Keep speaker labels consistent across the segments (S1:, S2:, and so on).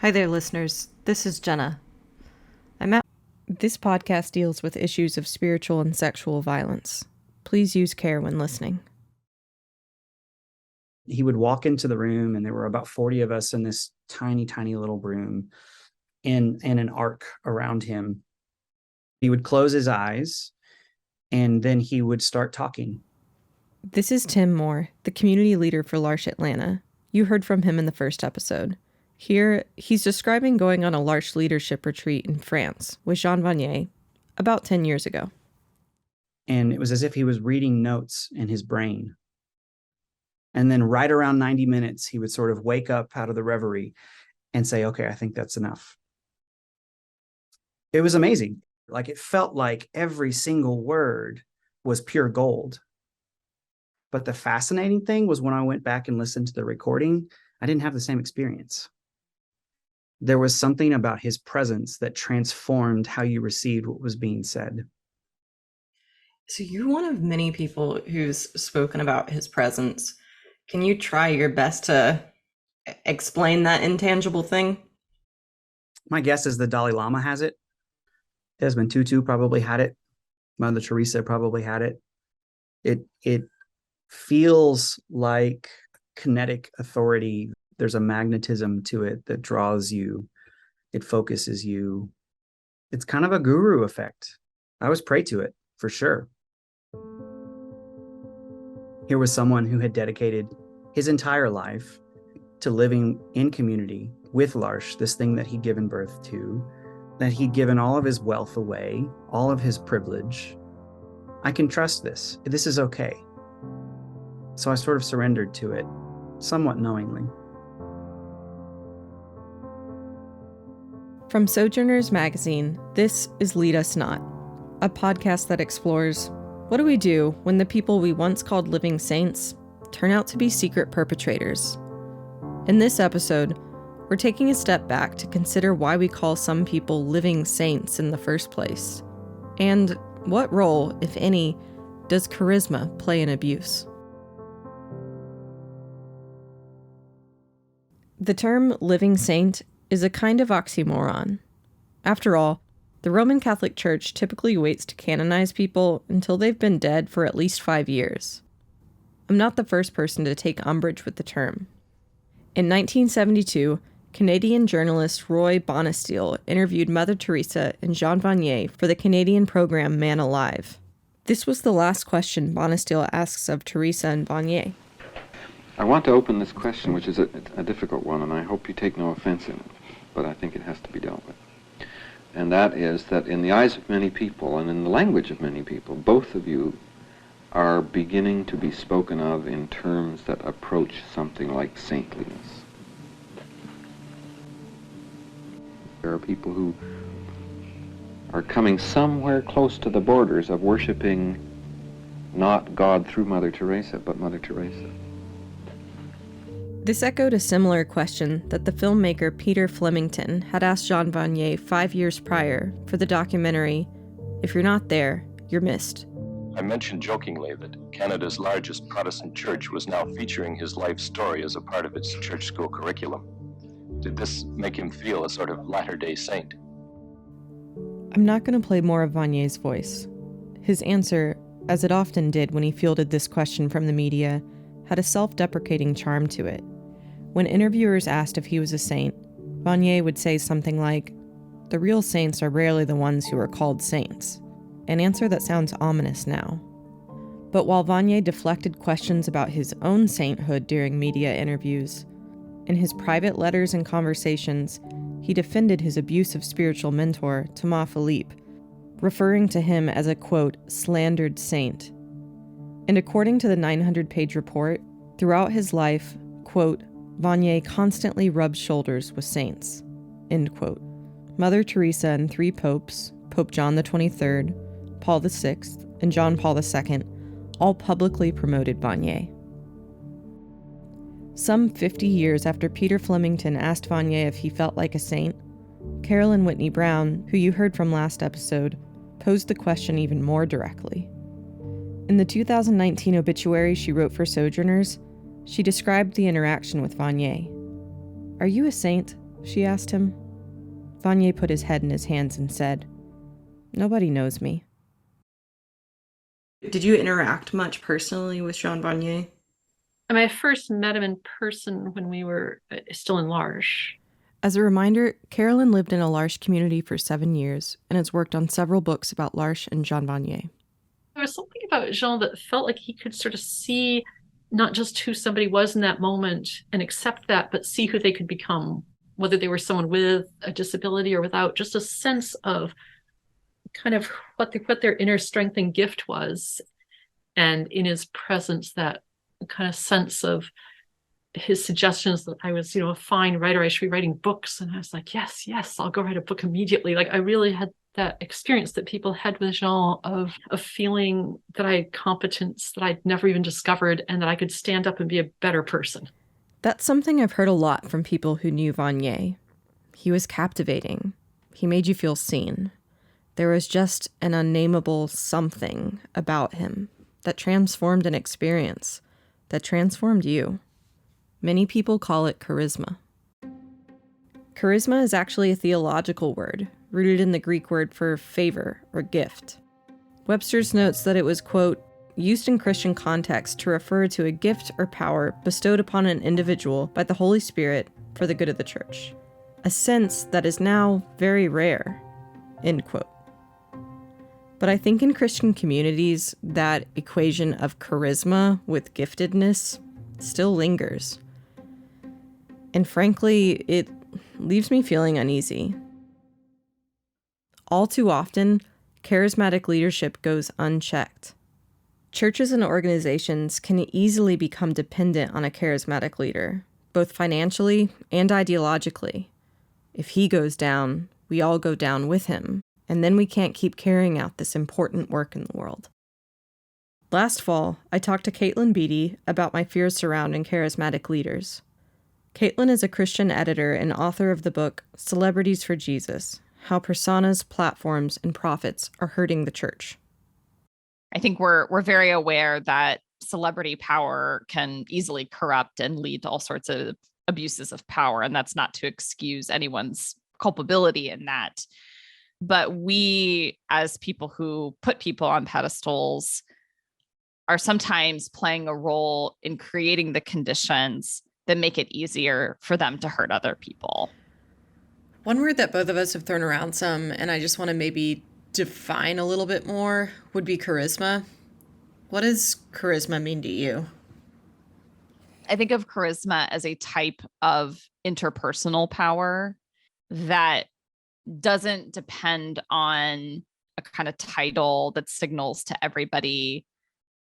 S1: Hi there, listeners. This is Jenna. This podcast deals with issues of spiritual and sexual violence. Please use care when listening.
S2: He would walk into the room, and there were about 40 of us in this tiny, tiny little room in an arc around him. He would close his eyes, and then he would start talking.
S1: This is Tim Moore, the community leader for L'Arche Atlanta. You heard from him in the first episode. Here, he's describing going on a L'Arche leadership retreat in France with Jean Vanier about 10 years ago.
S2: And it was as if he was reading notes in his brain. And then right around 90 minutes, he would sort of wake up out of the reverie and say, okay, I think that's enough. It was amazing. Like, it felt like every single word was pure gold. But the fascinating thing was when I went back and listened to the recording, I didn't have the same experience. There was something about his presence that transformed how you received what was being said.
S1: So you're one of many people who's spoken about his presence. Can you try your best to explain that intangible thing?
S2: My guess is the Dalai Lama has it. Desmond Tutu probably had it. Mother Teresa probably had it. It feels like kinetic authority. There's a magnetism to it that draws you. It focuses you. It's kind of a guru effect. I was prey to it, for sure. Here was someone who had dedicated his entire life to living in community with L'Arche, this thing that he'd given birth to, that he'd given all of his wealth away, all of his privilege. I can trust this. This is okay. So I sort of surrendered to it, somewhat knowingly.
S1: From Sojourners Magazine, this is Lead Us Not, a podcast that explores what do we do when the people we once called living saints turn out to be secret perpetrators. In this episode, we're taking a step back to consider why we call some people living saints in the first place, and what role, if any, does charisma play in abuse. The term living saint is a kind of oxymoron. After all, the Roman Catholic Church typically waits to canonize people until they've been dead for at least 5 years. I'm not the first person to take umbrage with the term. In 1972, Canadian journalist Roy Bonesteel interviewed Mother Teresa and Jean Vanier for the Canadian program Man Alive. This was the last question Bonesteel asks of Teresa and Vanier.
S3: I want to open this question, which is a difficult one, and I hope you take no offense in it, but I think it has to be dealt with. And that is that in the eyes of many people, and in the language of many people, both of you are beginning to be spoken of in terms that approach something like saintliness. There are people who are coming somewhere close to the borders of worshiping not God through Mother Teresa, but Mother Teresa.
S1: This echoed a similar question that the filmmaker Peter Flemington had asked Jean Vanier 5 years prior for the documentary, If You're Not There, You're Missed.
S4: I mentioned jokingly that Canada's largest Protestant church was now featuring his life story as a part of its church school curriculum. Did this make him feel a sort of Latter-day Saint?
S1: I'm not going to play more of Vanier's voice. His answer, as it often did when he fielded this question from the media, had a self-deprecating charm to it. When interviewers asked if he was a saint, Vanier would say something like, "The real saints are rarely the ones who are called saints," an answer that sounds ominous now. But while Vanier deflected questions about his own sainthood during media interviews, in his private letters and conversations, he defended his abusive spiritual mentor, Thomas Philippe, referring to him as a, quote, slandered saint. And according to the 900-page report, throughout his life, quote, Vanier constantly rubbed shoulders with saints, end quote. Mother Teresa and 3 popes, Pope John XXIII, Paul VI, and John Paul II, all publicly promoted Vanier. Some 50 years after Peter Flemington asked Vanier if he felt like a saint, Carolyn Whitney-Brown, who you heard from last episode, posed the question even more directly. In the 2019 obituary she wrote for Sojourners, she described the interaction with Vanier. "Are you a saint?" she asked him. Vanier put his head in his hands and said, "Nobody knows me." Did you interact much personally with Jean Vanier?
S5: I first met him in person when we were still in L'Arche.
S1: As a reminder, Carolyn lived in a L'Arche community for 7 years and has worked on several books about L'Arche and Jean Vanier.
S5: There was something about Jean that felt like he could sort of see not just who somebody was in that moment and accept that, but see who they could become, whether they were someone with a disability or without, just a sense of kind of what their inner strength and gift was. And in his presence, that kind of sense of his suggestions that I was, a fine writer, I should be writing books. And I was like, yes, I'll go write a book immediately. Like I really had that experience that people had with Jean of feeling that I had competence that I'd never even discovered and that I could stand up and be a better person.
S1: That's something I've heard a lot from people who knew Vanier. He was captivating. He made you feel seen. There was just an unnamable something about him that transformed an experience, that transformed you. Many people call it charisma. Charisma is actually a theological word, rooted in the Greek word for favor or gift. Webster's notes that it was, quote, used in Christian context to refer to a gift or power bestowed upon an individual by the Holy Spirit for the good of the church. A sense that is now very rare, end quote. But I think in Christian communities, that equation of charisma with giftedness still lingers. And frankly, it leaves me feeling uneasy. All too often, charismatic leadership goes unchecked. Churches and organizations can easily become dependent on a charismatic leader, both financially and ideologically. If he goes down, we all go down with him, and then we can't keep carrying out this important work in the world. Last fall, I talked to Katelyn Beaty about my fears surrounding charismatic leaders. Katelyn is a Christian editor and author of the book Celebrities for Jesus: How Personas, Platforms, and Profits Are Hurting the Church.
S6: I think we're very aware that celebrity power can easily corrupt and lead to all sorts of abuses of power, and that's not to excuse anyone's culpability in that. But we, as people who put people on pedestals, are sometimes playing a role in creating the conditions that make it easier for them to hurt other people.
S1: One word that both of us have thrown around some, and I just want to maybe define a little bit more, would be charisma. What does charisma mean to you?
S6: I think of charisma as a type of interpersonal power that doesn't depend on a kind of title that signals to everybody,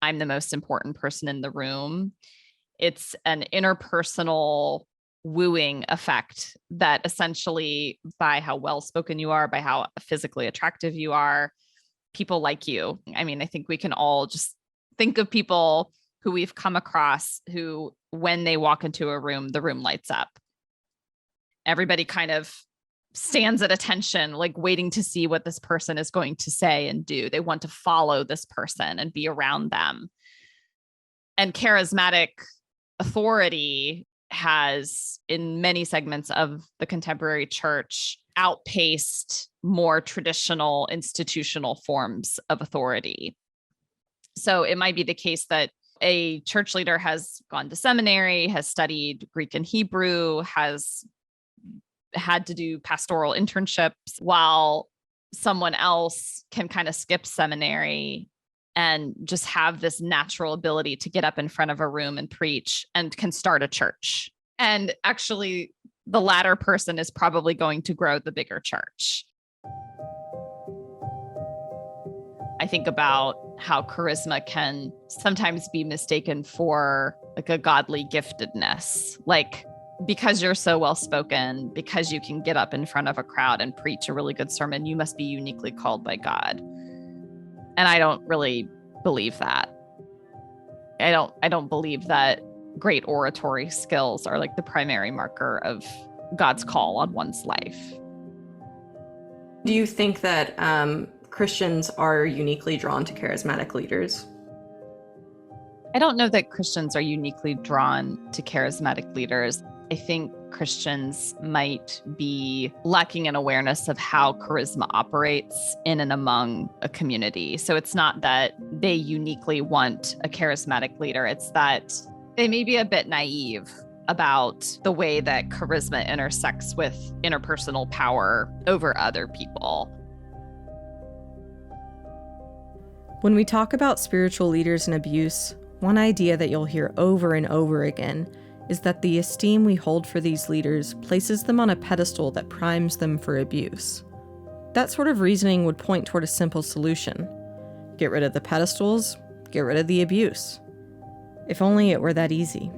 S6: I'm the most important person in the room. It's an interpersonal wooing effect that essentially, by how well-spoken you are, by how physically attractive you are, people like you. I mean, I think we can all just think of people who we've come across who, when they walk into a room, the room lights up. Everybody kind of stands at attention, like waiting to see what this person is going to say and do. They want to follow this person and be around them. And charismatic authority has, in many segments of the contemporary church, outpaced more traditional institutional forms of authority. So it might be the case that a church leader has gone to seminary, has studied Greek and Hebrew, has had to do pastoral internships, while someone else can kind of skip seminary and just have this natural ability to get up in front of a room and preach and can start a church. And actually, the latter person is probably going to grow the bigger church. I think about how charisma can sometimes be mistaken for like a godly giftedness. Like, because you're so well-spoken, because you can get up in front of a crowd and preach a really good sermon, you must be uniquely called by God. And I don't really believe that. I don't believe that great oratory skills are like the primary marker of God's call on one's life.
S1: Do you think that Christians are uniquely drawn to charismatic leaders?
S6: I don't know that Christians are uniquely drawn to charismatic leaders. I think Christians might be lacking an awareness of how charisma operates in and among a community. So it's not that they uniquely want a charismatic leader, it's that they may be a bit naive about the way that charisma intersects with interpersonal power over other people.
S1: When we talk about spiritual leaders and abuse, one idea that you'll hear over and over again is that the esteem we hold for these leaders places them on a pedestal that primes them for abuse. That sort of reasoning would point toward a simple solution. Get rid of the pedestals, get rid of the abuse. If only it were that easy.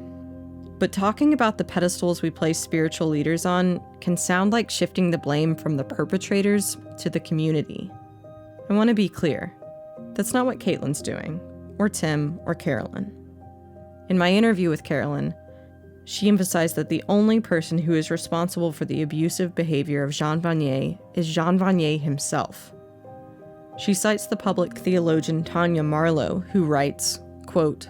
S1: But talking about the pedestals we place spiritual leaders on can sound like shifting the blame from the perpetrators to the community. I want to be clear. That's not what Katelyn's doing, or Tim, or Carolyn. In my interview with Carolyn, she emphasized that the only person who is responsible for the abusive behavior of Jean Vanier is Jean Vanier himself. She cites the public theologian Tanya Marlow, who writes, quote,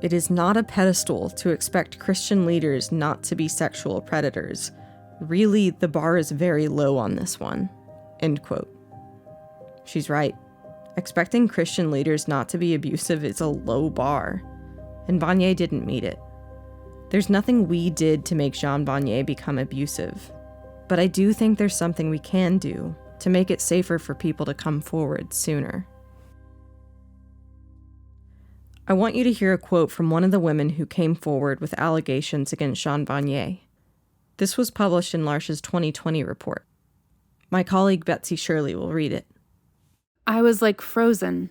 S1: "It is not a pedestal to expect Christian leaders not to be sexual predators. Really, the bar is very low on this one." End quote. She's right. Expecting Christian leaders not to be abusive is a low bar, and Vanier didn't meet it. There's nothing we did to make Jean Vanier become abusive, but I do think there's something we can do to make it safer for people to come forward sooner. I want you to hear a quote from one of the women who came forward with allegations against Jean Vanier. This was published in L'Arche's 2020 report. My colleague Betsy Shirley will read it.
S7: I was like frozen.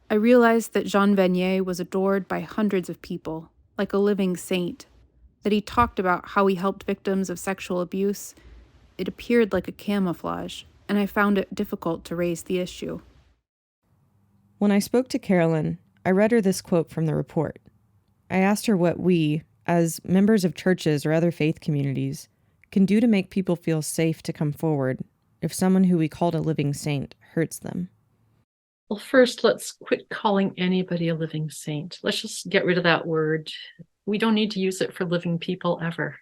S7: I realized that Jean Vanier was adored by hundreds of people, like a living saint, that he talked about how he helped victims of sexual abuse. It appeared like a camouflage, and I found it difficult to raise the issue.
S1: When I spoke to Carolyn, I read her this quote from the report. I asked her what we, as members of churches or other faith communities, can do to make people feel safe to come forward if someone who we called a living saint hurts them.
S5: Well, first, let's quit calling anybody a living saint. Let's just get rid of that word. We don't need to use it for living people ever.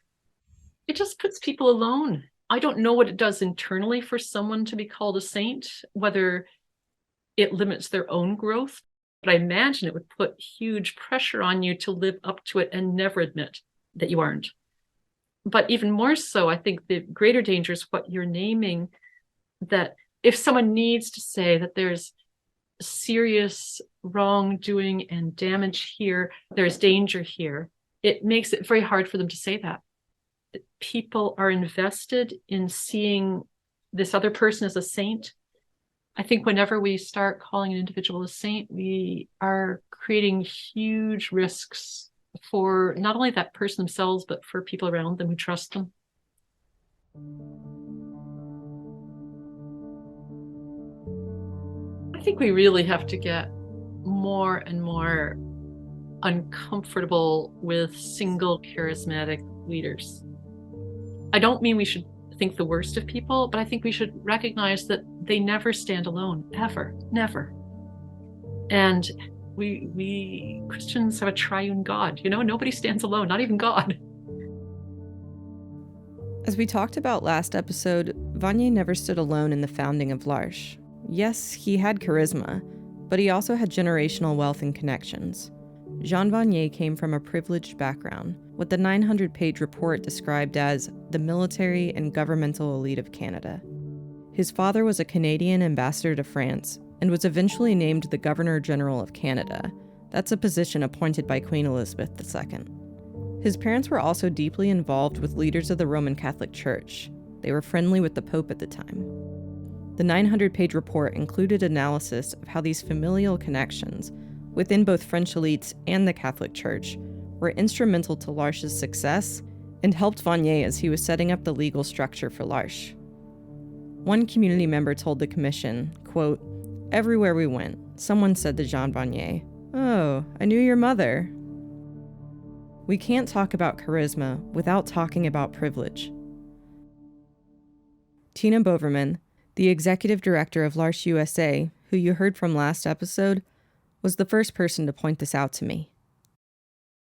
S5: It just puts people alone. I don't know what it does internally for someone to be called a saint, whether it limits their own growth, but I imagine it would put huge pressure on you to live up to it and never admit that you aren't. But even more so, I think the greater danger is what you're naming, that if someone needs to say that there's serious wrongdoing and damage here, there's danger here, it makes it very hard for them to say that. People are invested in seeing this other person as a saint. I think whenever we start calling an individual a saint, we are creating huge risks for not only that person themselves, but for people around them who trust them. I think we really have to get more and more uncomfortable with single charismatic leaders. I don't mean we should think the worst of people, but I think we should recognize that they never stand alone, ever, never. And we Christians have a triune God, nobody stands alone, not even God.
S1: As we talked about last episode, Vanier never stood alone in the founding of L'Arche. Yes, he had charisma, but he also had generational wealth and connections. Jean Vanier came from a privileged background, what the 900-page report described as the military and governmental elite of Canada. His father was a Canadian ambassador to France and was eventually named the Governor-General of Canada. That's a position appointed by Queen Elizabeth II. His parents were also deeply involved with leaders of the Roman Catholic Church. They were friendly with the Pope at the time. The 900-page report included analysis of how these familial connections within both French elites and the Catholic Church were instrumental to L'Arche's success and helped Vanier as he was setting up the legal structure for L'Arche. One community member told the commission, quote, "Everywhere we went, someone said to Jean Vanier, 'Oh, I knew your mother.'" We can't talk about charisma without talking about privilege. Tina Bovermann, the executive director of L'Arche USA, who you heard from last episode, was the first person to point this out to me.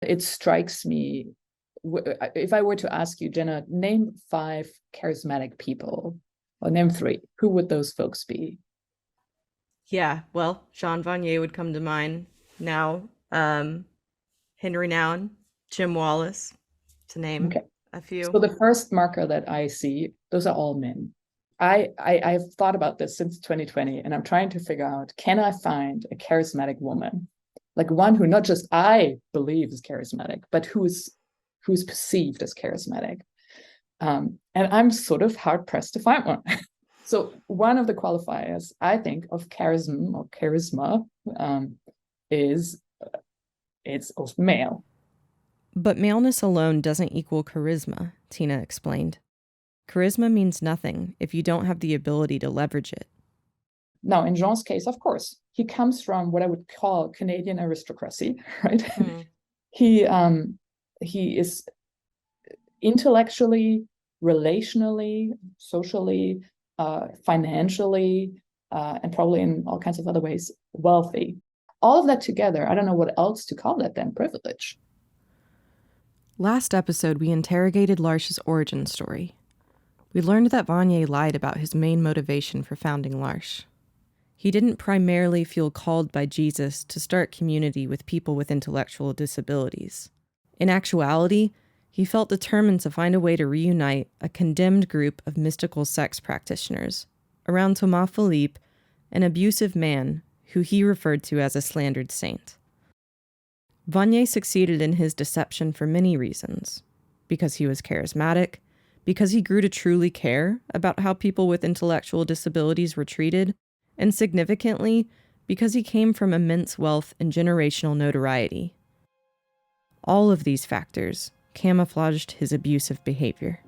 S8: It strikes me if I were to ask you, Jenna, name 5 charismatic people, or name 3, who would those folks be?
S1: Yeah, well, Jean Vanier would come to mind now. Henry Nouwen, Jim Wallace, to name a few.
S8: So the first marker that I see, those are all men. I've thought about this since 2020, and I'm trying to figure out, can I find a charismatic woman? Like one who not just I believe is charismatic, but who's perceived as charismatic. And I'm sort of hard pressed to find one. So one of the qualifiers I think of charisma is it's also male.
S1: But maleness alone doesn't equal charisma, Tina explained. Charisma means nothing if you don't have the ability to leverage it.
S8: Now, in Jean's case, of course, he comes from what I would call Canadian aristocracy, right? He is intellectually, relationally, socially, financially, and probably in all kinds of other ways, wealthy. All of that together, I don't know what else to call that than privilege.
S1: Last episode, we interrogated L'Arche's origin story. We learned that Vanier lied about his main motivation for founding L'Arche. He didn't primarily feel called by Jesus to start community with people with intellectual disabilities. In actuality, he felt determined to find a way to reunite a condemned group of mystical sex practitioners around Thomas Philippe, an abusive man who he referred to as a slandered saint. Vanier succeeded in his deception for many reasons. Because he was charismatic, because he grew to truly care about how people with intellectual disabilities were treated, and significantly, because he came from immense wealth and generational notoriety. All of these factors camouflaged his abusive behavior.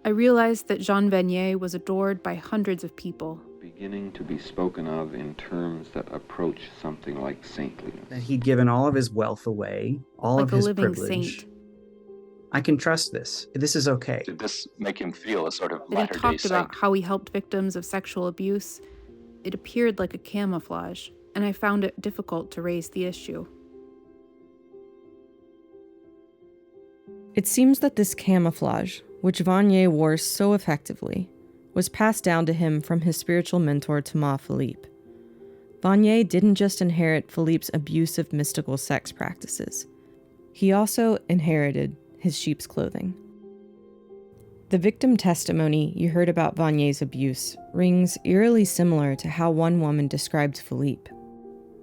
S7: I realized that Jean Vanier was adored by hundreds of people.
S3: Beginning to be spoken of in terms that approach something like saintliness.
S2: That he'd given all of his wealth away, all
S7: Like
S2: of his
S7: a living
S2: privilege.
S7: saint.
S2: I can trust this. This is okay.
S4: Did this make him feel a sort of
S7: That he
S4: latter-day
S7: talked
S4: saint?
S7: about how he helped victims of sexual abuse. It appeared like a camouflage, and I found it difficult to raise the issue.
S1: It seems that this camouflage, which Vanier wore so effectively, was passed down to him from his spiritual mentor Thomas Philippe. Vanier didn't just inherit Philippe's abusive mystical sex practices. He also inherited his sheep's clothing. The victim testimony you heard about Vanier's abuse rings eerily similar to how one woman described Philippe.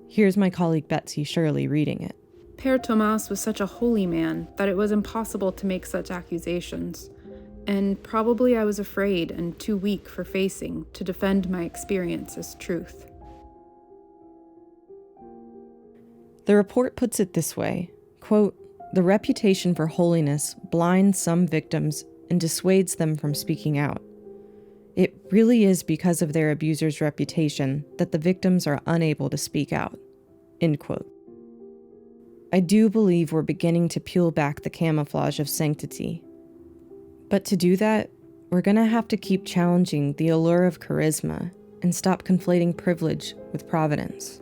S1: Here's my colleague Betsy Shirley reading it.
S7: Père Thomas was such a holy man that it was impossible to make such accusations, and probably I was afraid and too weak for facing to defend my experience as truth.
S1: The report puts it this way, quote, "The reputation for holiness blinds some victims and dissuades them from speaking out. It really is because of their abuser's reputation that the victims are unable to speak out." End quote. I do believe we're beginning to peel back the camouflage of sanctity. But to do that, we're going to have to keep challenging the allure of charisma and stop conflating privilege with providence.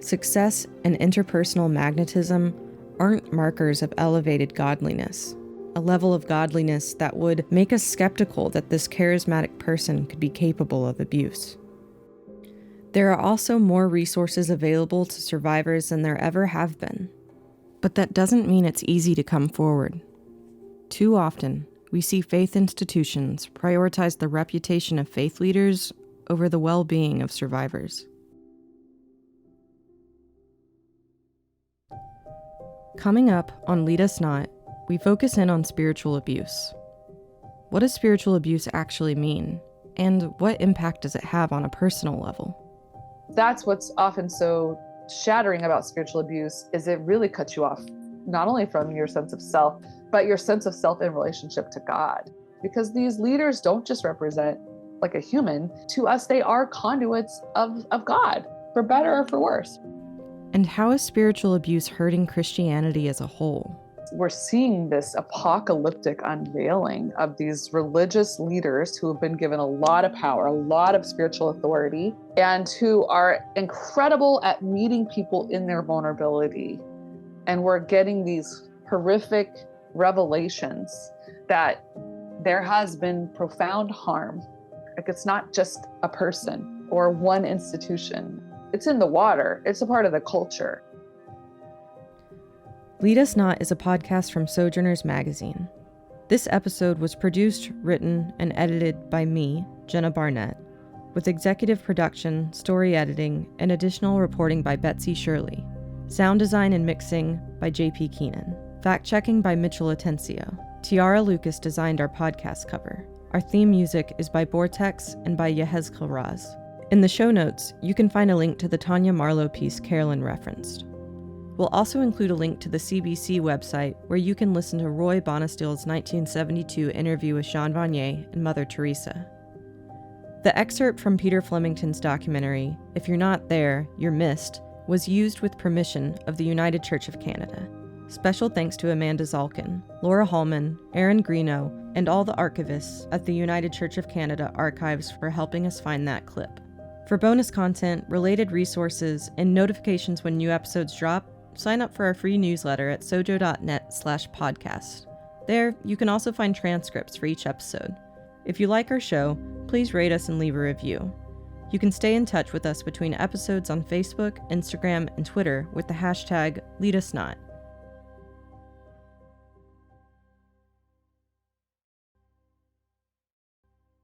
S1: Success and interpersonal magnetism aren't markers of elevated godliness, a level of godliness that would make us skeptical that this charismatic person could be capable of abuse. There are also more resources available to survivors than there ever have been. But that doesn't mean it's easy to come forward. Too often, we see faith institutions prioritize the reputation of faith leaders over the well-being of survivors. Coming up on Lead Us Not, we focus in on spiritual abuse. What does spiritual abuse actually mean? And what impact does it have on a personal level?
S9: That's what's often so shattering about spiritual abuse, is it really cuts you off, not only from your sense of self, but your sense of self in relationship to God. Because these leaders don't just represent like a human. To us, they are conduits of God, for better or for worse.
S1: And how is spiritual abuse hurting Christianity as a whole?
S9: We're seeing this apocalyptic unveiling of these religious leaders who have been given a lot of power, a lot of spiritual authority, and who are incredible at meeting people in their vulnerability. And we're getting these horrific revelations that there has been profound harm. Like, it's not just a person or one institution. It's in the water. It's a part of the culture.
S1: Lead Us Not is a podcast from Sojourners Magazine. This episode was produced, written, and edited by me, Jenna Barnett, with executive production, story editing, and additional reporting by Betsy Shirley. Sound design and mixing by JP Keenan. Fact-checking by Mitchell Atencio. Tiarra Lucas designed our podcast cover. Our theme music is by Borrtex and by Yehezkel Raz. In the show notes, you can find a link to the Tanya Marlow piece Carolyn referenced. We'll also include a link to the CBC website where you can listen to Roy Bonestill's 1972 interview with Jean Vanier and Mother Teresa. The excerpt from Peter Flemington's documentary, If You're Not There, You're Missed, was used with permission of the United Church of Canada. Special thanks to Amanda Zalkin, Laura Hallman, Aaron Greeno, and all the archivists at the United Church of Canada Archives for helping us find that clip. For bonus content, related resources, and notifications when new episodes drop, sign up for our free newsletter at sojo.net/podcast. There, you can also find transcripts for each episode. If you like our show, please rate us and leave a review. You can stay in touch with us between episodes on Facebook, Instagram, and Twitter with the hashtag LeadUsNot.